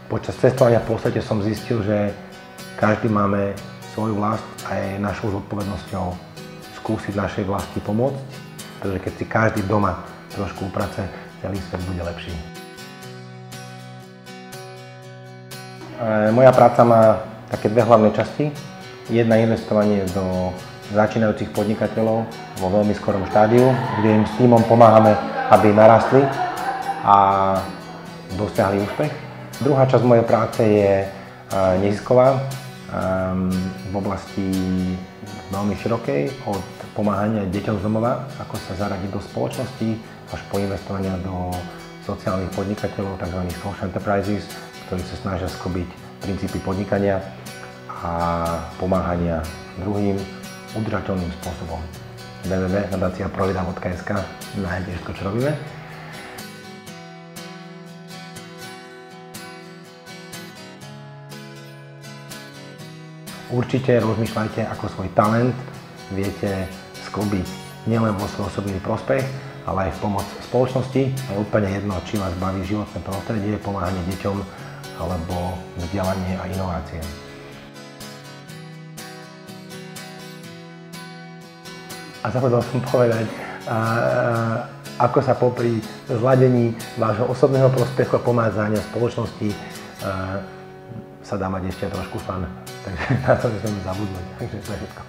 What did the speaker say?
Počas cestovania po svete som zistil, že každý máme svoju vlast a je našou zodpovednosťou skúsiť našej vlasti pomôcť, pretože keď si každý doma trošku uprace, celý svet bude lepší. Moja práca má také dve hlavné časti. Jedna je investovanie do začínajúcich podnikateľov vo veľmi skorom štádiu, kde im s tímom pomáhame, aby narastli a dosiahli úspech. Druhá časť mojej práce je nezisková v oblasti veľmi širokej, od pomáhania deťom z domova, ako sa zaradiť do spoločnosti, až po investovania do sociálnych podnikateľov, tzv. Social Enterprises, ktorí sa snažia sklbiť princípy podnikania a pomáhania druhým udržateľným spôsobom. www.nadaciaprovida.sk nájdete všetko, čo robíme. Určite rozmýšľajte, ako svoj talent viete sklbiť nielen vo svoj osobný prospech, ale aj v pomoc spoločnosti. Je úplne jedno, či vás baví životné prostredie, pomáhanie deťom alebo vzdelanie a inovácie. A zabudol som povedať, ako sa popri zladení vášho osobného prospechu a pomáhania spoločnosti sa dá mať ešte trošku fun. Takže na to nesmieme zabudnúť. Takže to je všetko.